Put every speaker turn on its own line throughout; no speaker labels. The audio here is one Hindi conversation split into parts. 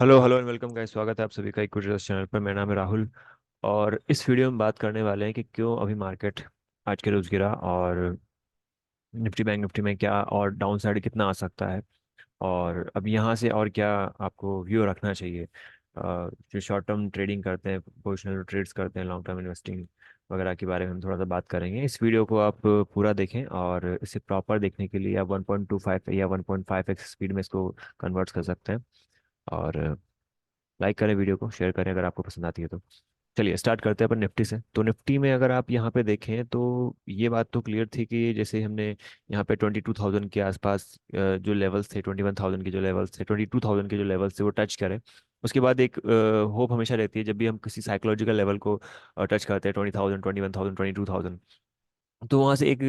Hello hello and welcome guys. स्वागत है आप सभी का इक्विटी चैनल पर। मेरा नाम है राहुल और इस वीडियो में बात करने वाले हैं कि क्यों अभी मार्केट आज के रोज गिरा और निफ्टी बैंक निफ्टी में क्या और डाउन साइड कितना आ सकता है और अब यहाँ से और क्या आपको व्यू रखना चाहिए। जो शॉर्ट टर्म ट्रेडिंग करते हैं, पोजिशनल ट्रेड्स करते हैं, लॉन्ग टर्म इन्वेस्टिंग वगैरह के बारे में हम थोड़ा सा बात करेंगे। इस वीडियो को आप पूरा देखें और इसे प्रॉपर देखने के लिए आप 1.25 या 1.5x स्पीड में इसको कन्वर्ट कर सकते हैं। और लाइक करें, वीडियो को शेयर करें अगर आपको पसंद आती है तो। चलिए स्टार्ट करते हैं अपन निफ्टी से। तो निफ्टी में अगर आप यहाँ पे देखें तो ये बात तो क्लियर थी कि जैसे हमने यहाँ पे 22,000 के आसपास जो लेवल्स थे, 21,000 के जो लेवल्स थे, 22,000 के जो लेवल्स थे वो टच करें। उसके बाद एक होप हमेशा रहती है जब भी हम किसी साइकोलॉजिकल लेवल को टच करते हैं, 20,000, 21,000, 22,000। तो वहाँ से एक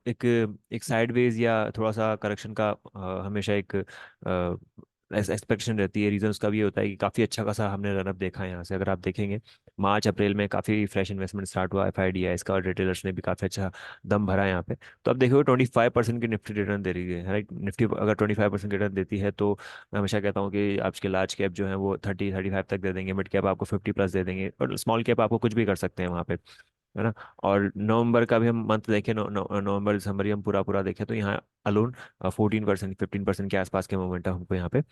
एक एक साइडवेज या थोड़ा सा करेक्शन का हमेशा एक एक्सपेक्टेशन रहती है। रीजन उसका भी ये होता है कि काफ़ी अच्छा खासा हमने रनअप देखा है यहाँ से। अगर आप देखेंगे मार्च अप्रैल में काफ़ी फ्रेश इन्वेस्टमेंट स्टार्ट हुआ FIDIs का और रिटेलर्स ने भी काफ़ी अच्छा दम भरा है यहाँ पे। तो अब देखो 25% की निफ्टी रिटर्न दे रही है, राइट। निफ्टी अगर 25% रिटर्न देती है तो मैं हमेशा कहता हूँ कि आज के लार्ज कैप जो है वो 30-35 तक दे देंगे, मिड कैप आपको 50+ दे देंगे और स्मॉल कैप आपको कुछ भी कर सकते हैं वहाँ पे, है ना। और नवंबर का भी हम मंथ देखें, नवंबर दिसंबर ही हम पूरा पूरा देखें तो यहाँ अलोन 14% 15% के आसपास के मोमेंटम हमको यहाँ पे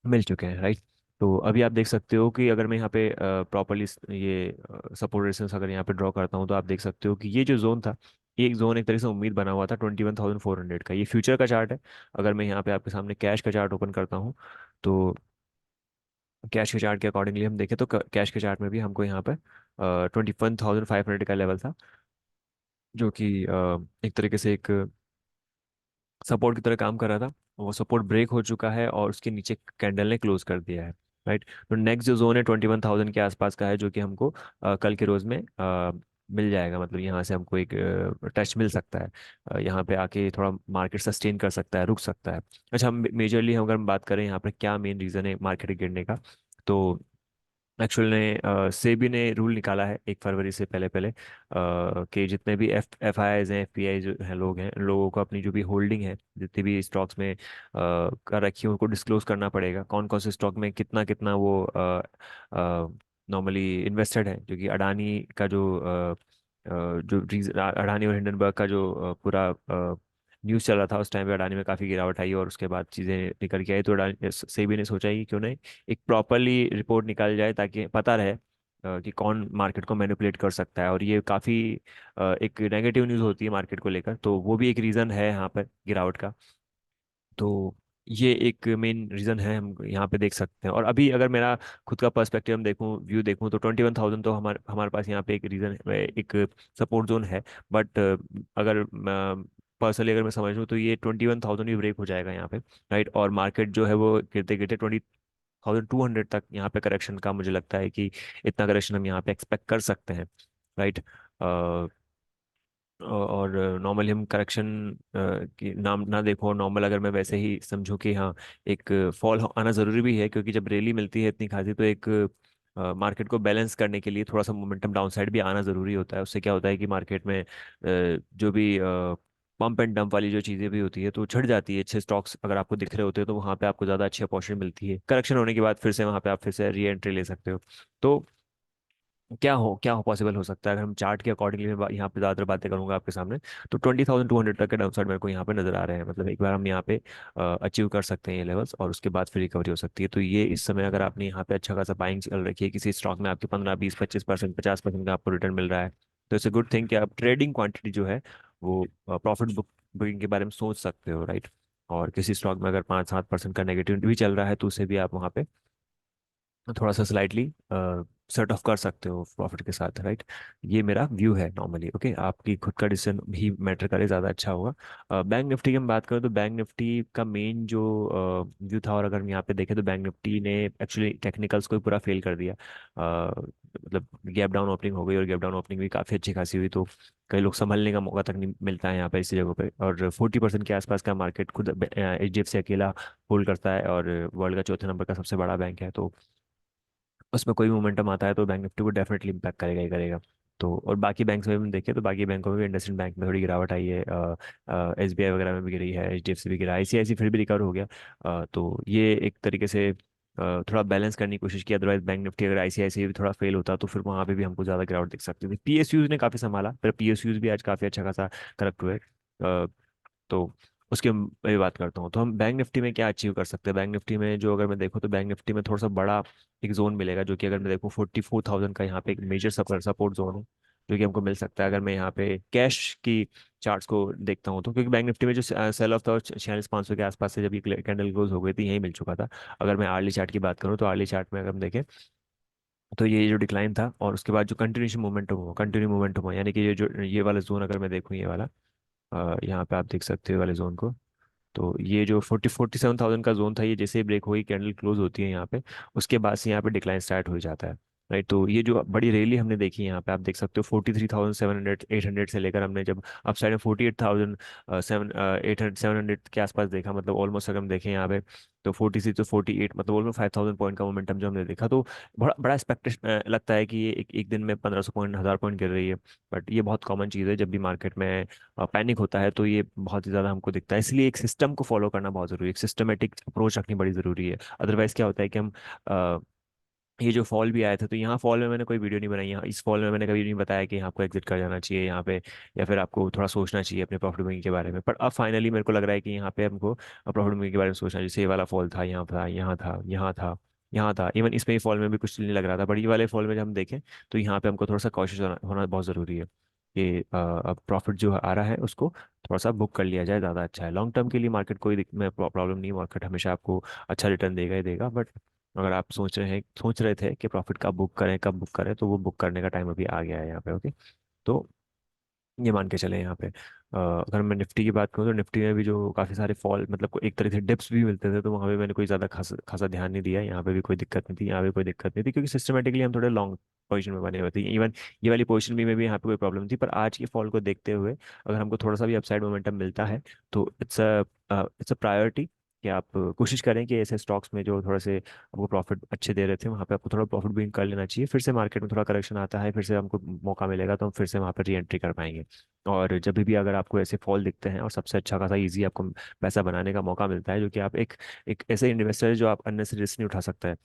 मिल चुके हैं, राइट। तो अभी आप देख सकते हो कि अगर मैं यहाँ पे प्रॉपरली ये सपोर्ट रेजिस्टेंस अगर यहाँ पे ड्रॉ करता हूँ तो आप देख सकते हो कि ये जो जोन था, ये एक जोन एक तरीके से उम्मीद बना हुआ था 21,400 का। ये फ्यूचर का चार्ट है। अगर मैं यहाँ पे आपके सामने कैश का चार्ट ओपन करता हूँ तो कैश के चार्ट के अकॉर्डिंगली हम देखें तो कैश के चार्ट में भी हमको यहाँ पे 21,500 का लेवल था, जो कि एक तरीके से एक सपोर्ट की तरह काम कर रहा था। वो सपोर्ट ब्रेक हो चुका है और उसके नीचे कैंडल ने क्लोज कर दिया है, राइट। तो नेक्स्ट जो जोन है 21,000 के आसपास का है, जो कि हमको कल के रोज में मिल जाएगा। मतलब यहाँ से हमको एक टच मिल सकता है। यहाँ पे आके थोड़ा मार्केट सस्टेन कर सकता है, रुक सकता है। अच्छा, हम मेजरली अगर हम बात करें यहाँ पर क्या मेन रीज़न है मार्केट गिरने का, तो एक्चुअल ने सेबी ने रूल निकाला है 1 फरवरी से पहले पहले कि जितने भी एफ आई आईज हैं, FPI जो हैं, लोग हैं, लोगों को अपनी जो भी होल्डिंग है, जितनी भी स्टॉक्स में कर रखी है, उनको डिस्क्लोज करना पड़ेगा कौन कौन से स्टॉक में कितना कितना वो नॉर्मली इन्वेस्टेड है। जो कि अडानी का जो अडानी और हिंडनबर्ग का जो पूरा न्यूज़ चल रहा था उस टाइम पे, अडानी में काफ़ी गिरावट आई और उसके बाद चीज़ें निकल के आई। तो अडानी सेबी ने सोचा कि क्यों नहीं एक प्रॉपरली रिपोर्ट निकाल जाए ताकि पता रहे कि कौन मार्केट को मैनिपुलेट कर सकता है। और ये काफ़ी एक नेगेटिव न्यूज़ होती है मार्केट को लेकर, तो वो भी एक रीज़न है यहाँ पर गिरावट का। तो ये एक मेन रीज़न है, हम यहाँ पे देख सकते हैं। और अभी अगर मेरा खुद का पर्सपेक्टिव हम देखूँ, व्यू देखूँ, तो 21,000 तो हमारे हमारे पास यहाँ पे एक रीज़न है, एक सपोर्ट जोन है। बट अगर पर्सनली अगर मैं समझ लूँ तो ये 21,000 भी ब्रेक हो जाएगा यहाँ पे, राइट। और मार्केट जो है वो गिरते गिरते 20,200 तक यहाँ पे करेक्शन का मुझे लगता है कि इतना करेक्शन हम यहाँ पे एक्सपेक्ट कर सकते हैं, राइट। और नॉर्मली हम करेक्शन की नाम ना देखो, और नॉर्मल अगर मैं वैसे ही समझूं कि हाँ एक फॉल आना ज़रूरी भी है, क्योंकि जब रैली मिलती है इतनी खासी तो एक मार्केट को बैलेंस करने के लिए थोड़ा सा मोमेंटम डाउन साइड भी आना ज़रूरी होता है। उससे क्या होता है कि मार्केट में जो भी पंप एंड डंप वाली जो चीज़ें भी होती है तो छट जाती है। अच्छे स्टॉक्स अगर आपको दिख रहे होते हैं तो वहाँ पे आपको ज़्यादा अच्छी अपॉर्चुनिटी मिलती है। करेक्शन होने के बाद फिर से वहाँ पे आप फिर से री एंट्री ले सकते हो। तो क्या हो पॉसिबल हो सकता है अगर हम चार्ट के अकॉर्डिंगली मैं यहाँ पे ज़्यादातर बातें करूंगा आपके सामने। तो 20,200 तक के डाउन साइड मेरे को यहाँ पे नजर आ रहे हैं। मतलब एक बार हम यहाँ पे अचीव कर सकते हैं ये लेवल्स और उसके बाद फिर रिकवरी हो सकती है। तो ये इस समय अगर आपने यहाँ पे अच्छा खासा बाइंग चल रखी है किसी स्टॉक में, आपके 15, 20, 25%, 50% का आपको रिटर्न मिल रहा है, तो इट्स अ गुड थिंग कि आप ट्रेडिंग क्वांटिटी जो है वो प्रॉफिट बुकिंग के बारे में सोच सकते हो, राइट। और किसी स्टॉक में अगर 5-7% का नेगेटिव भी चल रहा है तो उसे भी आप वहाँ पे थोड़ा सा स्लाइटली सेट ऑफ कर सकते हो प्रॉफिट के साथ, राइट। ये मेरा व्यू है नॉर्मली। ओके, आपकी खुद का डिसीजन भी मैटर करे, ज़्यादा अच्छा होगा। बैंक निफ्टी की हम बात करें तो बैंक निफ्टी का मेन जो व्यू था, और अगर हम यहाँ पे देखें तो बैंक निफ्टी ने एक्चुअली टेक्निकल्स को ही पूरा फेल कर दिया। मतलब गैप डाउन ओपनिंग हो गई और गैप डाउन ओपनिंग भी काफ़ी अच्छी खासी हुई, तो कई लोग संभलने का मौका तक नहीं मिलता है यहाँ पे इसी जगह पे। और 40% के आसपास का मार्केट खुद HDFC अकेला होल्ड करता है और वर्ल्ड का चौथे नंबर का सबसे बड़ा बैंक है। तो उसमें कोई मोमेंटम आता है तो बैंक निफ्टी को डेफिनेटली इम्पैक्ट करेगा ही करेगा। तो और बाकी बैंक्स में भी हम देखें तो बाकी बैंकों में भी इंडसइंड बैंक में थोड़ी गिरावट आई है, SBI वगैरह में भी गिरी है, HDFC भी गिरा, ICICI फिर भी रिकवर हो गया। तो ये एक तरीके से थोड़ा बैलेंस करने की कोशिश की। अदरवाइज बैंक निफ्टी अगर आईसीआईसी भी थोड़ा फेल होता तो फिर वहाँ पे भी हमको ज़्यादा गिरावट दिख सकती थी। पीएसयूज ने काफ़ी संभाला, पर पीएसयूज भी आज काफ़ी अच्छा खासा करेक्ट हुए। तो उसके मैं बात करता हूँ, तो हम बैंक निफ्टी में क्या अचीव कर सकते हैं। बैंक निफ्टी में जो अगर मैं देखूँ तो बैंक निफ्टी में थोड़ा सा बड़ा एक जोन मिलेगा, जो कि अगर मैं देखूँ 44,000 का यहाँ पे एक मेजर सपोर्ट जोन है, जो कि हमको मिल सकता है अगर मैं यहाँ पे कैश की चार्ट्स को देखता हूँ तो। क्योंकि बैंक निफ्टी में जो सेल ऑफ था 46,500 के आसपास से जब ये कैंडल क्लोज हो गई थी, यही मिल चुका था। अगर मैं आर्ली चार्ट की बात करूँ तो आर्ली चार्ट में अगर हम देखें तो ये जो डिक्लाइन था और उसके बाद जो कंटिन्यूशन मोमेंटम हुआ, यानी कि ये जो ये वाला जोन अगर मैं देखूँ, ये वाला यहाँ पे आप देख सकते हो वाले जोन को। तो ये जो 47,000 का जोन था, ये जैसे ही ब्रेक हुई कैंडल क्लोज होती है यहाँ पे, उसके बाद से यहाँ पे डिक्लाइन स्टार्ट हो जाता है। राइट, तो ये जो बड़ी रैली हमने देखी यहाँ पे आप देख सकते हो 43,700 800 से लेकर हमने जब अप साइड में 48,000 700 के आसपास देखा, मतलब ऑलमोस्ट अगर हम देखें यहाँ पे तो 46 to 48, मतलब ऑलमोस्ट 5,000 पॉइंट का मोमेंटम जो हमने देखा, तो बड़ा बड़ा एक्सपेक्टेशन लगता है कि ये एक दिन में 1,500 पॉइंट 1,000 पॉइंट गिर रही है। बट ये बहुत कॉमन चीज़ है, जब भी मार्केट में पैनिक होता है तो ये बहुत ही ज़्यादा हमको दिखता है। इसलिए एक सिस्टम को फॉलो करना बहुत ज़रूरी है, एक सिस्टमेटिक अप्रोच रखनी बड़ी ज़रूरी है। अदरवाइज क्या होता है कि हम ये जो फॉल भी आया था, तो यहाँ फॉल में मैंने कोई वीडियो नहीं बनाई, यहाँ इस फॉल में मैंने कभी नहीं बताया कि आपको एग्जिट कर जाना चाहिए यहाँ पे, या फिर आपको थोड़ा सोचना चाहिए अपने प्रॉफिट बुकिंग के बारे में। पर अब फाइनली मेरे को लग रहा है कि यहाँ पे हमको प्रॉफिट बुकिंग के बारे में सोचना चाहिए। जैसे ये वाला फॉल था, यहाँ था, यहाँ था, यहाँ था, यहाँ था, इवन इसमें ही फॉल में भी कुछ नहीं लग रहा था, बट ये वाले फॉल में जब हम देखें तो यहाँ पे हमको थोड़ा सा कॉशियस होना बहुत ज़रूरी है कि अब प्रॉफिट जो आ रहा है उसको थोड़ा सा बुक कर लिया जाए, ज़्यादा अच्छा है। लॉन्ग टर्म के लिए मार्केट कोई में प्रॉब्लम नहीं, मार्केट हमेशा आपको अच्छा रिटर्न देगा ही देगा। बट अगर आप सोच रहे थे कि प्रॉफिट कब बुक करें, तो वो बुक करने का टाइम अभी आ गया है यहाँ पे। ओके, तो ये मान के चले यहाँ पे। अगर मैं निफ्टी की बात करूँ तो निफ्टी में भी जो काफ़ी सारे फॉल, मतलब एक तरह से डिप्स भी मिलते थे, तो वहाँ पे मैंने कोई ज़्यादा खासा खासा ध्यान नहीं दिया। यहाँ पे भी कोई दिक्कत नहीं थी, यहाँ पे कोई दिक्कत नहीं थी, क्योंकि सिस्टमेटिकली हम थोड़े लॉन्ग पोजीशन में बने हुए थे। इवन ये वाली पोजीशन भी में भी यहाँ पे कोई प्रॉब्लम थी। पर आज के फॉल को देखते हुए अगर हमको थोड़ा सा भी अपसाइड मोमेंटम मिलता है तो इट्स अ प्रायोरिटी कि आप कोशिश करें कि ऐसे स्टॉक्स में जो थोड़े से आपको प्रॉफिट अच्छे दे रहे थे, वहाँ पे आपको थोड़ा प्रॉफिट बुकिंग कर लेना चाहिए। फिर से मार्केट में थोड़ा करेक्शन आता है, फिर से हमको मौका मिलेगा तो हम फिर से वहाँ पर री एंट्री कर पाएंगे। और जब भी अगर आपको ऐसे फॉल दिखते हैं और सबसे अच्छा खासा इजी आपको पैसा बनाने का मौका मिलता है, जो कि आप एक ऐसे इन्वेस्टर है जो आप अननेसेसरी रिस्क नहीं उठा सकता है,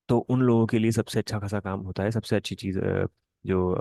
तो उन लोगों के लिए सबसे अच्छा खासा काम होता है। सबसे अच्छी चीज़ जो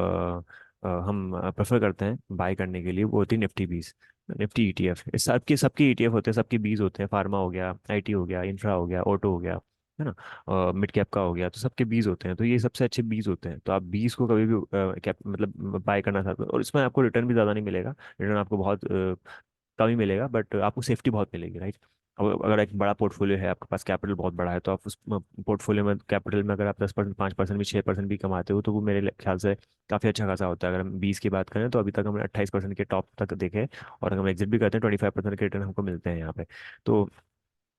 हम प्रेफर करते हैं बाय करने के लिए, वो होती है निफ्टी बीस, निफ्टी ईटीएफ। इस सबके ईटीएफ होते हैं, सबके बीज होते हैं। फार्मा हो गया, आईटी हो गया, इंफ्रा हो गया, ऑटो हो गया, है ना, मिड कैप का हो गया, तो सबके बीज होते हैं। तो ये सबसे अच्छे बीज होते हैं, तो आप बीज को कभी भी कैप मतलब बाय करना चाहते हो, और इसमें आपको रिटर्न भी ज़्यादा नहीं मिलेगा। रिटर्न आपको बहुत कम ही मिलेगा, बट आपको सेफ्टी बहुत मिलेगी, राइट। अब अगर एक बड़ा पोर्टफोलियो है, आपके पास कैपिटल बहुत बड़ा है, तो आप उस पोर्टफोलियो में कैपिटल में अगर आप 10%, 5% भी, 6% भी कमाते हो, तो वो मेरे ख्याल से काफ़ी अच्छा खासा होता है। अगर हम 20 की बात करें तो अभी तक हमने 28% के टॉप तक देखे, और अगर हम एग्जिट भी करते हैं 25% के रिटर्न हमको मिलते हैं यहाँ पे। तो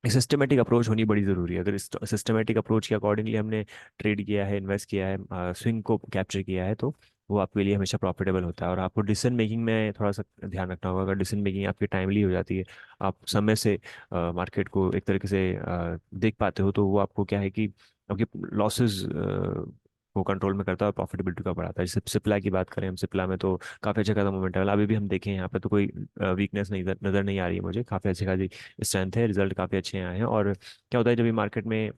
सिस्टमेटिक अप्रोच होनी बड़ी ज़रूरी है। अगर इस सिस्टमेटिक अप्रोच के अकॉर्डिंगली हमने ट्रेड किया है, इन्वेस्ट किया है, स्विंग को कैप्चर किया है, तो वो आपके लिए हमेशा प्रॉफिटेबल होता है। और आपको डिसीजन मेकिंग में थोड़ा सा ध्यान रखना होगा। अगर डिसीजन मेकिंग आपकी टाइमली हो जाती है, आप समय से मार्केट को एक तरीके से देख पाते हो, तो वो आपको क्या है कि आपके लॉसेस को कंट्रोल में करता है और प्रॉफिटेबिलिटी का बढ़ाता है। जैसे सिप्ला की बात करें, हम सिप्ला में तो काफ़ी अच्छा खासा मोमेंट है। अभी भी हम देखें यहाँ पे तो कोई वीकनेस नहीं नज़र नहीं आ रही है मुझे, काफ़ी अच्छी खासी स्ट्रेंथ है, रिजल्ट काफ़ी अच्छे आए हैं। और क्या होता है जब भी मार्केट में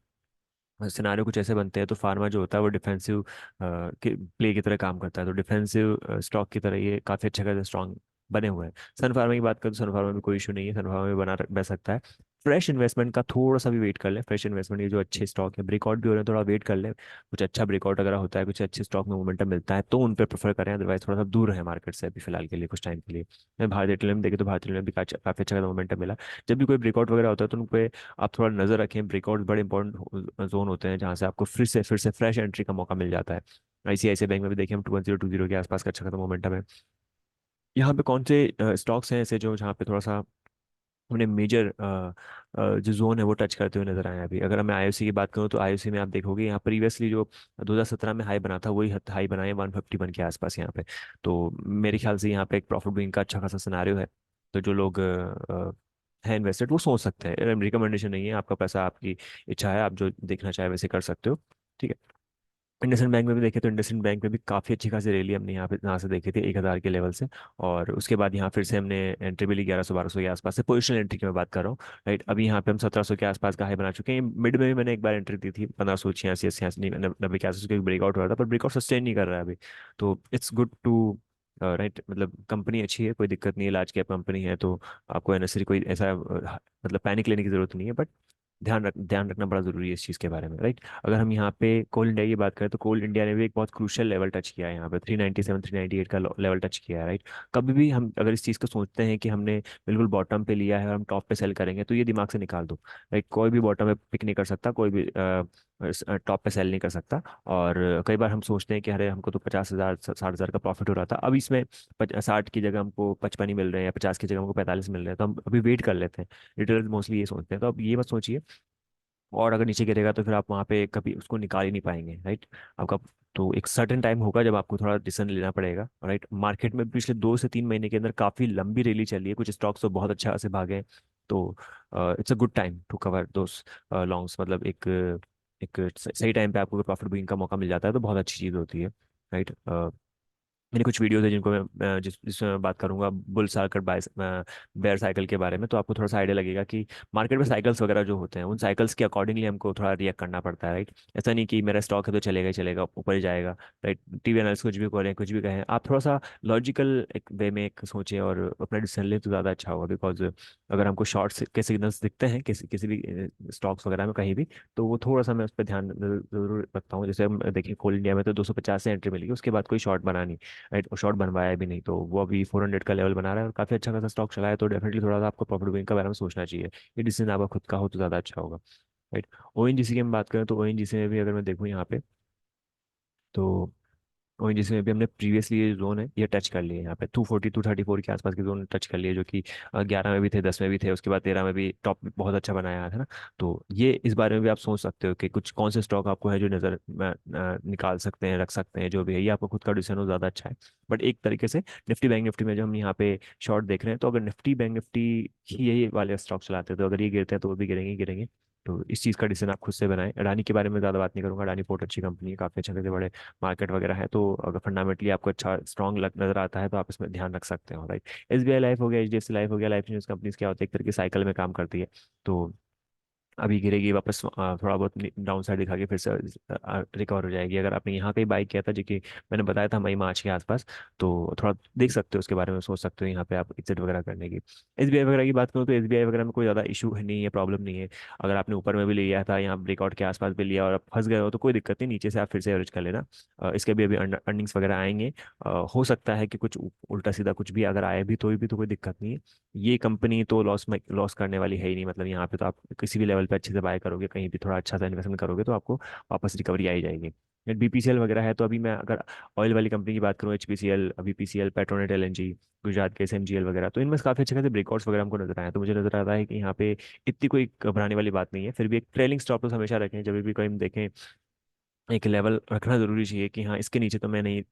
सिनारियो कुछ ऐसे बनते हैं, तो फार्मा जो होता है वो डिफेंसिव के प्ले की तरह काम करता है, तो डिफेंसिव स्टॉक की तरह ये काफ़ी अच्छा खासा स्ट्रॉन्ग बने हुए हैं। सन फार्मा की बात करें तो सन फार्मा में कोई इशू नहीं है, सन फार्मा में बह सकता है। फ्रेश इन्वेस्टमेंट का थोड़ा सा भी वेट कर लें, फ्रेश इन्वेस्टमेंट ये जो अच्छे स्टॉक है ब्रेकआउट भी हो रहे हैं, थोड़ा वेट कर लें। कुछ अच्छा ब्रेकआउट अगर होता है, कुछ अच्छे स्टॉक में मोमेंटम मिलता है, तो उन पर प्रेफर करें। अदरवाइज थोड़ा सा दूर रहे मार्केट से अभी फिलहाल के लिए, कुछ टाइम के लिए। भारतीय एयरटेल में देखें तो भारतीय एयरटेल में भी काफ़ी अच्छा मोमेंटम मिला। जब भी कोई ब्रेकआउट वगैरह होता है तो उन पे आप थोड़ा नजर रखें। ब्रेकआउट बड़े इंपॉर्टेंट जोन होते हैं जहाँ से आपको फिर से फ्रेश एंट्री का मौका मिल जाता है। आईसीआईसीआई बैंक में भी देखिए हम 2020 के आसपास का अच्छा खासा मोमेंटम है। यहाँ पे कौन से स्टॉक्स हैं ऐसे जो जहाँ पे थोड़ा सा हमने मेजर जो जोन है वो टच करते हुए नजर आए हैं अभी। अगर मैं आईओसी की बात करूँ तो आईओसी में आप देखोगे यहाँ प्रीवियसली जो 2017 में हाई बना था, वही हाई बनाए 151 के आसपास यहाँ पे। तो मेरे ख्याल से यहाँ पे एक प्रॉफिट बुकिंग का अच्छा खासा सिनारियो है। तो जो लोग है इन्वेस्टेड वो सोच सकते हैं, रिकमेंडेशन नहीं है, आपका पैसा आपकी इच्छा है, आप जो देखना चाहे वैसे कर सकते हो। ठीक है। इंडसइंड बैंक में भी देखे तो इंडसइंड बैंक में भी काफ़ी अच्छी खासी रैली हमने यहाँ से देखी थी 1,000 के लेवल से। और उसके बाद यहाँ फिर से हमने एंट्री भी ली 1100 1200 के आसपास से, पोजिशनल एंट्री की मैं बात कर रहा हूँ। राइट, अभी यहाँ पे हम 1700 के आसपास का हाई बना चुके हैं। मिड में भी मैंने एक बार एंट्री दी थी 1586 86 90 के आसपास, ब्रेकआउट हो रहा था पर ब्रेकआउट सस्टेन नहीं कर रहा है अभी। तो इट्स गुड टू राइट, मतलब कंपनी अच्छी है, कोई दिक्कत नहीं है, लार्ज कैप कंपनी है, तो आपको एनएसरी कोई ऐसा मतलब पैनिक लेने की जरूरत नहीं है। बट ध्यान रखना बड़ा जरूरी है इस चीज़ के बारे में, राइट। अगर हम यहाँ पे कोल इंडिया की बात करें तो कोल इंडिया ने भी एक बहुत क्रूशियल लेवल टच किया है यहाँ पे, 397 398 का लेवल टच किया है, राइट। कभी भी हम अगर इस चीज़ को सोचते हैं कि हमने बिल्कुल बॉटम पे लिया है और हम टॉप पे सेल करेंगे, तो ये दिमाग से निकाल दो। राइट, कोई भी बॉटम पे पिक नहीं कर सकता, कोई भी टॉप पे सेल नहीं कर सकता। और कई बार हम सोचते हैं कि अरे हमको तो 50,000 60,000 का प्रॉफिट हो रहा था, अब इसमें 60 की जगह हमको 55 ही मिल रहे हैं, या 50 की जगह हमको 45 मिल रहे हैं, तो हम अभी वेट कर लेते हैं। रिटेलर मोस्टली ये सोचते हैं, तो अब ये मत सोचिए। और अगर नीचे गिरेगा तो फिर आप वहाँ पे कभी उसको निकाल ही नहीं पाएंगे, राइट। आपका तो एक सर्टेन टाइम होगा जब आपको थोड़ा डिसीजन लेना पड़ेगा, राइट। मार्केट में पिछले 2 से 3 महीने के अंदर काफ़ी लंबी रैली चली है, कुछ स्टॉक्स तो बहुत अच्छा से भागे हैं। तो it's a good time to cover those longs, मतलब एक सही टाइम पे आपको प्रॉफिट बुकिंग का मौका मिल जाता है तो बहुत अच्छी चीज़ होती है, राइट। मेरी कुछ वीडियोस है जिनको मैं जिसमें मैं बात करूंगा bull cycle by bear cycle के बारे में, तो आपको थोड़ा सा आइडिया लगेगा कि मार्केट में साइकिल्स वगैरह जो होते हैं उन साइकिल्स के अकॉर्डिंगली हमको थोड़ा रिएक्ट करना पड़ता है, राइट। ऐसा नहीं कि मेरा स्टॉक है तो चलेगा ही चलेगा, ऊपर ही जाएगा, राइट। टीवी एनालिस्ट कुछ भी करें कुछ भी कहें, आप थोड़ा सा लॉजिकल एक वे में एक सोचें और अपना डिसीजन लें तो ज़्यादा अच्छा होगा। बिकॉज अगर हमको शॉर्ट्स के सिग्नल्स दिखते हैं किसी भी स्टॉक्स वगैरह में कहीं भी, तो वो थोड़ा सा मैं उस पर ध्यान जरूर रखता हूँ। जैसे हम देखिए कोल इंडिया में तो 250 से एंट्री मिली, उसके बाद कोई शॉर्ट बना नहीं, राइट। और शॉर्ट बनवाया भी नहीं, तो वो अभी 400 का लेवल बना रहा है और काफी अच्छा खासा स्टॉक चला है, तो डेफिनेटली थोड़ा सा आपको प्रॉफिट बुकिंग के बारे में सोचना चाहिए। ये डिसीजन आपका खुद का हो तो ज्यादा अच्छा होगा, राइट। ओएनजीसी की हम बात करें तो ओएनजीसी में भी अगर मैं देखूँ यहाँ पे, तो ओएनजीसी में भी हमने प्रीवियसली ये जोन है ये टच कर लिए यहाँ पे, 240 234 के आसपास के जोन टच कर लिए, जो कि 11 में भी थे, 10 में भी थे, उसके बाद 13 में भी टॉप बहुत अच्छा बनाया था ना। तो ये इस बारे में भी आप सोच सकते हो कि कुछ कौन से स्टॉक आपको है जो नज़र में निकाल सकते हैं, रख सकते हैं, जो भी है ये आपको खुद का डिसीजन हो, ज़्यादा अच्छा है। बट एक तरीके से निफ्टी बैंक निफ्टी में जो हम यहाँ पे शॉर्ट देख रहे हैं, तो अगर निफ्टी बैंक निफ्टी ही यही वाले स्टॉक चलाते हैं तो अगर ये गिरते हैं तो वो भी गिरेंगे ही गिरेंगे। तो इस चीज़ का डिसीजन आप खुद से बनाएं। अडानी के बारे में ज़्यादा बात नहीं करूंगा, अडानी पोर्ट अच्छी कंपनी है, काफ़ी अच्छे खासे बड़े मार्केट वगैरह है, तो अगर फंडामेंटली आपको अच्छा स्ट्रॉन्ग लग नजर आता है तो आप इसमें ध्यान रख सकते हो, राइट। एसबीआई लाइफ हो गया, एचडीएफसी लाइफ हो गया, लाइफ इंश्योरेंस कंपनीज क्या होती है, एक तरीके साइकिल में काम करती है। तो अभी गिरेगी वापस, थोड़ा बहुत डाउन साइड दिखा के फिर से रिकवर हो जाएगी। अगर आपने यहाँ कहीं बाई किया था, जो कि मैंने बताया था मई मार्च के आसपास, तो थोड़ा देख सकते हो उसके बारे में, सोच सकते हो यहाँ पे आप एग्जिट वगैरह करने की। एसबीआई वगैरह की बात करूँ तो एसबीआई वगैरह में कोई ज़्यादा इशू नहीं है, प्रॉब्लम नहीं है। अगर आपने ऊपर में भी लिया था, यहाँ ब्रेकआउट के आसपास भी लिया और आप फंस गए हो तो कोई दिक्कत नहीं, नीचे से आप फिर से एवरेज कर लेना। इसके भी अभी अर्निंग्स वगैरह आएंगे। हो सकता है कि कुछ उल्टा सीधा कुछ भी अगर आए भी तो कोई दिक्कत नहीं है। ये कंपनी तो लॉस करने वाली है ही नहीं, मतलब यहाँ पे तो आप किसी भी लेवल पे अच्छे से बाय करोगे, कहीं भी थोड़ा अच्छा सा इन्वेस्टमेंट करोगे तो आपको वापस रिकवरी आ ही जाएगी। बीपीसीएल वगैरह है, तो अभी मैं अगर ऑयल वाली कंपनी की बात करूँ, एचपीसीएल, अभी PCL, Petronet LNG, Gujarat gas, MGL वगैरह, तो इनमें काफी अच्छे खासे ब्रेकआउट्स वगैरह हमको नजर आए हैं। तो मुझे नजर आता है कि यहाँ पे इतनी कोई घबराने वाली बात नहीं है। फिर भी एक ट्रेलिंग स्टॉप लॉस हमेशा रखें, जब भी कोई हम देखें एक लेवल रखना जरूरी चाहिए कि हाँ इसके नीचे तो मैं नहीं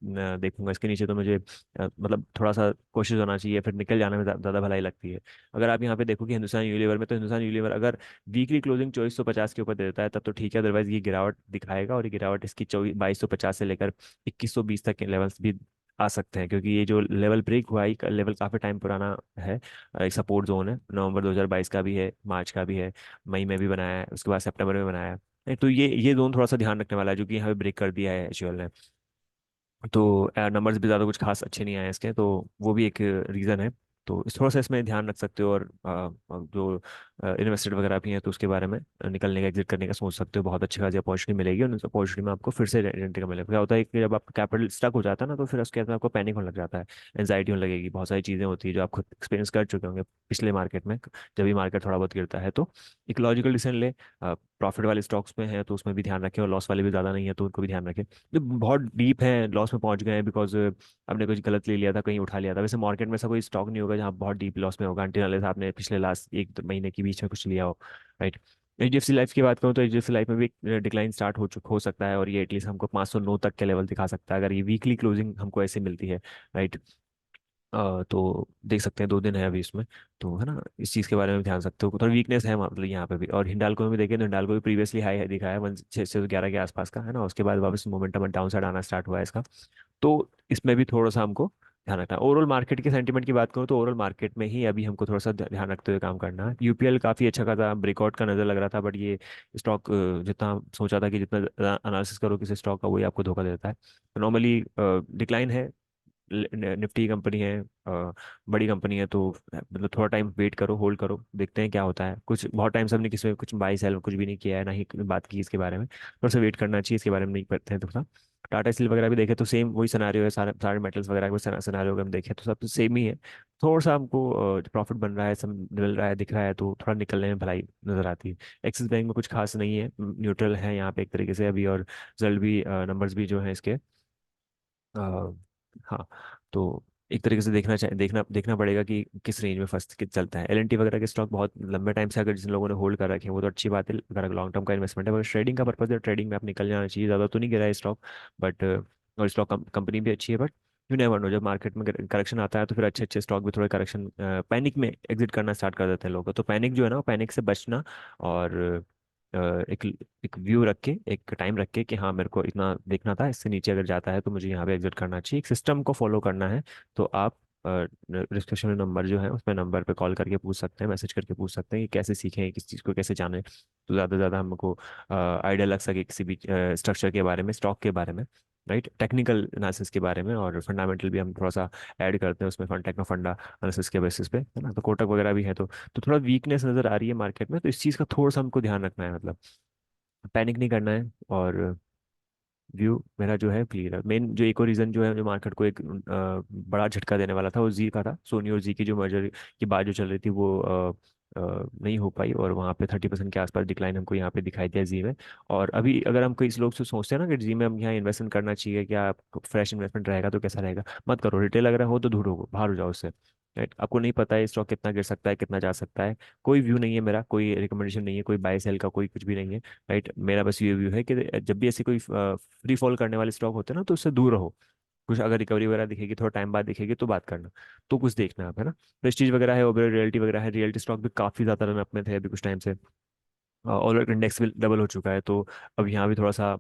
देखूंगा, इसके नीचे तो मुझे मतलब थोड़ा सा कोशिश होना चाहिए, फिर निकल जाने में ज़्यादा भलाई लगती है। अगर आप यहाँ पे देखो कि हिंदुस्तान यूनिलीवर में, तो हिंदुस्तान यूनिलीवर अगर वीकली क्लोजिंग 2450 के ऊपर दे देता है तब तो ठीक है, अदरवाइज ये गिरावट दिखाएगा, और ये गिरावट इसकी 2250 से लेकर 2120 तक के लेवल्स भी आ सकते हैं, क्योंकि ये जो लेवल ब्रेक हुआ है लेवल काफ़ी टाइम पुराना है। एक सपोर्ट जोन है, नवंबर 2022 का भी है, मार्च का भी है, मई में भी बनाया है, उसके बाद सितंबर में बनाया है। नहीं, तो ये जोन थोड़ा सा ध्यान रखने वाला है, जो कि यहाँ पे ब्रेक कर दिया है एचयूएल ने। तो नंबर्स भी ज़्यादा कुछ खास अच्छे नहीं आए इसके, तो वो भी एक रीज़न है। तो थोड़ा सा इसमें ध्यान रख सकते हो, और जो इन्वेस्टेड वगैरह भी हैं तो उसके बारे में निकलने का, एग्जिट करने का सोच सकते हो, बहुत अच्छी खासी अपॉर्चुनिटी मिलेगी, और उस अपॉर्चुनिटी में आपको फिर से रेंट का मिलेगा। क्या होता है कि जब आपका कैपिटल स्टक हो जाता है ना, तो फिर उसके बाद आपको पैनिक होने लग जाता है, एंजाइटी होने लगेगी, बहुत सारी चीज़ें होती है जो आप खुद एक्सपीरियंस कर चुके होंगे पिछले मार्केट में। जब भी मार्केट थोड़ा बहुत गिरता है तो एक लॉजिकल डिसीजन ले, प्रॉफिट वाले स्टॉक्स में है तो उसमें भी ध्यान रखें, और लॉस वाले भी ज़्यादा नहीं है तो उनको भी ध्यान रखें। जो बहुत डीप है लॉस में पहुंच गए हैं बिकॉज आपने कुछ गलत ले लिया था, कहीं उठा लिया था, वैसे मार्केट में ऐसा कोई स्टॉक नहीं होगा जहाँ बहुत डीप लॉस में होगा, अंटिल अनलेस आपने पिछले लास्ट 1 महीने के बीच में कुछ लिया हो, राइट। एचडीएफसी लाइफ की बात करूँ तो एचडीएफसी लाइफ में भी डिक्लाइन स्टार्ट हो सकता है, और ये एटलीस्ट हमको 509 तक के लेवल दिखा सकता है अगर ये वीकली क्लोजिंग हमको ऐसे मिलती है, राइट। तो देख सकते हैं 2 दिन है अभी इसमें, तो है ना, इस चीज़ के बारे में ध्यान सकते हो, थोड़ा वीकनेस है मतलब यहाँ पे भी। और हिंडाल्को में भी देखें तो हिंडाल्को भी प्रीवियसली हाई है दिखाया है 1611 के आसपास का, है ना, उसके बाद वापस मोमेंटम डाउन साइड आना स्टार्ट हुआ है इसका। तो इसमें भी थोड़ा सा हमको ध्यान रखना है। ओवरऑल मार्केट के सेंटीमेंट की बात करूँ तो ओवरऑल मार्केट में ही अभी हमको थोड़ा सा ध्यान रखते हुए काम करना है। यूपीएल काफ़ी अच्छा खासा ब्रेकआउट का नजर लग रहा था, बट ये स्टॉक जितना सोचा था कि जितना एनालिसिस करो किसी स्टॉक का वही आपको धोखा देता है। नॉर्मली डिक्लाइन है, निफ्टी कंपनी है, बड़ी कंपनी है, तो मतलब थोड़ा टाइम वेट करो, होल्ड करो, देखते हैं क्या होता है। कुछ बहुत टाइम से हमने किसी में कुछ बाई सेल कुछ भी नहीं किया है, ना ही बात की इसके बारे में, थोड़ा सा वेट करना चाहिए, इसके बारे में नहीं करते हैं थोड़ा। टाटा स्टील वगैरह भी देखे तो सेम वही सिनारियो है, सारे सारे मेटल्स वगैरह के सिनारियो हम देखें तो सब सेम ही है। थोड़ा सा हमको प्रॉफिट बन रहा है, सब मिल रहा है, दिख रहा है, तो थोड़ा निकलने में भलाई नजर आती है। एक्सिस बैंक में कुछ खास नहीं है, न्यूट्रल है यहाँ पे एक तरीके से अभी, और रिजल्ट भी नंबर्स भी जो है इसके हाँ, तो एक तरीके से देखना चाहिए, देखना देखना पड़ेगा कि किस रेंज में फर्स्ट किस चलता है। एलएनटी वगैरह के स्टॉक बहुत लंबे टाइम से अगर जिन लोगों ने होल्ड कर रखे हैं वो तो अच्छी बात है, अगर लॉन्ग टर्म का इन्वेस्टमेंट है, अगर ट्रेडिंग का पर्पज है, ट्रेडिंग में आप निकल जाना चाहिए, ज़्यादा तो नहीं गिरा है स्टॉक, बट और स्टॉक कंपनी भी अच्छी है, बट यू नेवर नो, जब मार्केट में करेक्शन आता है तो फिर अच्छे अच्छे स्टॉक भी थोड़े करेक्शन पैनिक में एग्जिट करना स्टार्ट कर देते हैं लोग, तो पैनिक जो है ना, पैनिक से बचना, और एक एक व्यू रख के, एक टाइम रख के कि हाँ मेरे को इतना देखना था, इससे नीचे अगर जाता है तो मुझे यहाँ पे एग्जिट करना चाहिए, एक सिस्टम को फॉलो करना है। तो आप रिस्ट्रिक्शन नंबर जो है उसमें नंबर पे कॉल करके पूछ सकते हैं, मैसेज करके पूछ सकते हैं कि कैसे सीखें, किस चीज़ को कैसे जानें, तो ज़्यादा से ज़्यादा हमको आइडिया लग सके किसी भी स्ट्रक्चर के बारे में, स्टॉक के बारे में, राइट, टेक्निकल एनालिसिस के बारे में, और फंडामेंटल भी हम थोड़ा सा ऐड करते हैं उसमें, फंड टेक्नो फंडा एनालिसिस के बेसिस पे, है ना, तो कोटक वगैरह भी है, तो थोड़ा वीकनेस नज़र आ रही है मार्केट में, तो इस चीज़ का थोड़ा सा हमको ध्यान रखना है, मतलब पैनिक नहीं करना है। और व्यू मेरा जो है क्लियर है। मेन जो एक और रीज़न जो है जो मार्केट को एक बड़ा झटका देने वाला था वो जी का था, सोनी और जी की जो मर्जर की बात जो चल रही थी वो नहीं हो पाई, और वहाँ पे 30% के आसपास डिक्लाइन हमको यहाँ पे दिखाई दिया जी में। और अभी अगर हम कई लोग से सोचते हैं ना कि जी में हम यहाँ इन्वेस्टमेंट करना चाहिए, क्या फ्रेश इन्वेस्टमेंट रहेगा तो कैसा रहेगा, मत करो, रिटेल अगर हो तो दूर हो, बाहर हो जाओ उससे, राइट। आपको नहीं पता है स्टॉक कितना गिर सकता है, कितना जा सकता है, कोई व्यू नहीं है मेरा, कोई रिकमेंडेशन नहीं है, कोई बाय सेल का कोई कुछ भी नहीं है, राइट। मेरा बस ये व्यू है कि जब भी ऐसी कोई फ्री फॉल करने वाले स्टॉक होते हैं ना तो उससे दूर रहो। कुछ अगर रिकवरी वगैरह दिखेगी, थोड़ा टाइम बाद दिखेगी तो बात करना, तो कुछ देखना आप, है ना। प्रेस्टीज वगैरह है, ओबेरॉय रियल्टी वगैरह है, रियल्टी स्टॉक भी काफी ज्यादा रन अप में थे अभी कुछ टाइम से, ऑलरेडी इंडेक्स भी डबल हो चुका है, तो अब यहाँ भी थोड़ा सा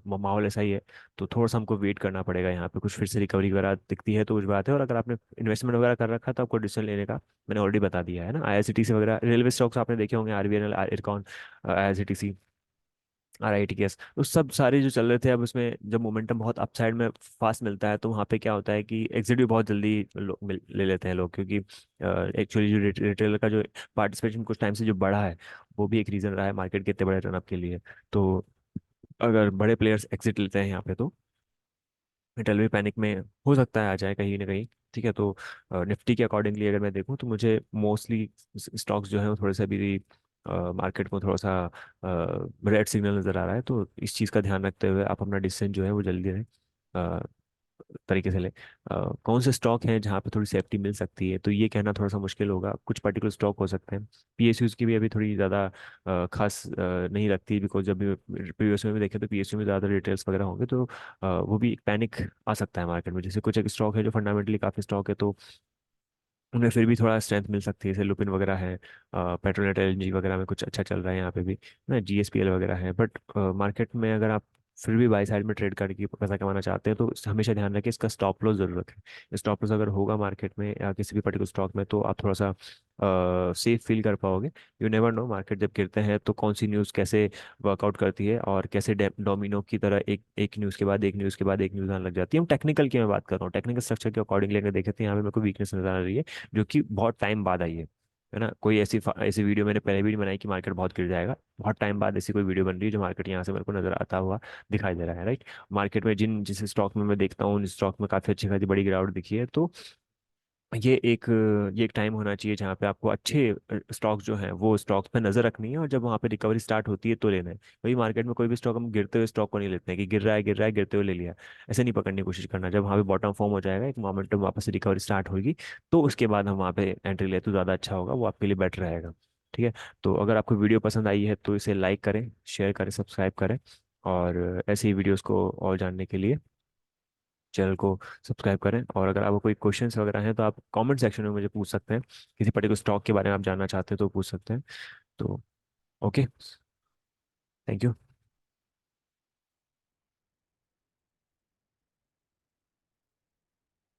माहौल ऐसा ही है, तो थोड़ा सा हमको वेट करना पड़ेगा यहाँ पे, कुछ फिर से रिकवरी वगैरह दिखती है तो कुछ बात है। और अगर आपने इन्वेस्टमेंट वगैरह कर रखा तो आपको डिसीजन लेने का मैंने ऑलरेडी बता दिया है ना। आईआरसीटीसी वगैरह रेलवे स्टॉक्स आपने देखे होंगे, आरबीएनएल, इरकॉन, आईआरसीटीसी, आरआईटीएस, तो सब सारे जो चल रहे थे, अब उसमें जब मोमेंटम बहुत अपसाइड में फास्ट मिलता है तो वहाँ पे क्या होता है कि एग्जिट भी बहुत जल्दी ले लेते हैं लोग, क्योंकि एक्चुअली जो रिटेलर का जो पार्टिसिपेशन कुछ टाइम से जो बढ़ा है वो भी एक रीज़न रहा है मार्केट के इतने बड़े रनअप के लिए। तो अगर बड़े प्लेयर्स एग्जिट लेते हैं यहाँ पे तो रिटेल भी पैनिक में हो सकता है आ जाए कहीं ना कहीं, ठीक है। तो निफ्टी के अकॉर्डिंगली अगर मैं देखूँ तो मुझे मोस्टली स्टॉक्स जो है वो थोड़े से अभी मार्केट को थोड़ा सा रेड सिग्नल नज़र आ रहा है, तो इस चीज़ का ध्यान रखते हुए आप अपना डिसीजन जो है वो जल्दी लें, तरीके से ले। कौन से स्टॉक हैं जहाँ पे थोड़ी सेफ्टी मिल सकती है, तो ये कहना थोड़ा सा मुश्किल होगा, कुछ पर्टिकुलर स्टॉक हो सकते हैं। पीएसयूज की भी अभी थोड़ी ज़्यादा खास नहीं लगती, बिकॉज जब भी प्रीवियस में भी देखें तो पीएसयू में ज़्यादा रिटेल्स वगैरह होंगे, तो वो भी पैनिक आ सकता है मार्केट में। जैसे कुछ एक स्टॉक है जो फंडामेंटली काफ़ी स्टॉक है, तो उनमें फिर भी थोड़ा स्ट्रेंथ मिल सकती है, जैसे लुपिन वगैरह है, पेट्रोनेट एलएनजी वगैरह में कुछ अच्छा चल रहा है यहाँ पे भी ना, जीएसपीएल वगैरह है। बट मार्केट में अगर आप फिर भी बाई साइड में ट्रेड करके पैसा कमाना चाहते हैं तो हमेशा ध्यान रखें इसका स्टॉप लॉस जरूर रखें। स्टॉप लॉस अगर होगा मार्केट में या किसी भी पर्टिकुलर स्टॉक में तो आप थोड़ा सा सेफ फील कर पाओगे। यू नेवर नो मार्केट जब गिरते हैं तो कौन सी न्यूज़ कैसे वर्कआउट करती है, और कैसे डोमिनो की तरह एक एक न्यूज़ के बाद एक न्यूज़ के बाद एक न्यूज़ आने लग जाती है। हम टेक्निकल की मैं बात कर रहा हूँ, टेक्निकल स्ट्रक्चर के अकॉर्डिंगली अगर देखें तो यहाँ पे मेरे को वीकनेस नजर आ रही है, जो कि बहुत टाइम बाद आई है ना। कोई ऐसी वीडियो मैंने पहले भी नहीं बनाई कि मार्केट बहुत गिर जाएगा, बहुत टाइम बाद ऐसी कोई वीडियो बन रही है जो मार्केट यहाँ से मेरे को नजर आता हुआ दिखाई दे रहा है, राइट। मार्केट में जिस स्टॉक में मैं देखता हूँ उन स्टॉक में काफी अच्छी खासी बड़ी गिरावट दिखी है, तो ये एक टाइम होना चाहिए जहाँ पे आपको अच्छे स्टॉक्स जो हैं वो स्टॉक्स पे नजर रखनी है, और जब वहाँ पे रिकवरी स्टार्ट होती है तो लेना है। वही मार्केट में कोई भी स्टॉक हम गिरते हुए स्टॉक को नहीं लेते हैं कि गिर रहा है गिर रहा है गिरते हुए ले लिया, ऐसे नहीं पकड़ने की कोशिश करना। जब वहाँ पे बॉटम फॉर्म हो जाएगा, एक मोमेंटम वापस से रिकवरी स्टार्ट होगी, तो उसके बाद हम वहाँ पे एंट्री ले तो ज़्यादा अच्छा होगा, वो आपके लिए बेटर रहेगा, ठीक है। तो अगर आपको वीडियो पसंद आई है तो इसे लाइक करें, शेयर करें, सब्सक्राइब करें, और ऐसे ही वीडियोज़ को और जानने के लिए चैनल को सब्सक्राइब करें। और अगर आपको कोई क्वेश्चंस वगैरह हैं तो आप कमेंट सेक्शन में मुझे पूछ सकते हैं, किसी पर्टिकुलर स्टॉक के बारे में आप जानना चाहते हैं तो पूछ सकते हैं। तो ओके, थैंक यू।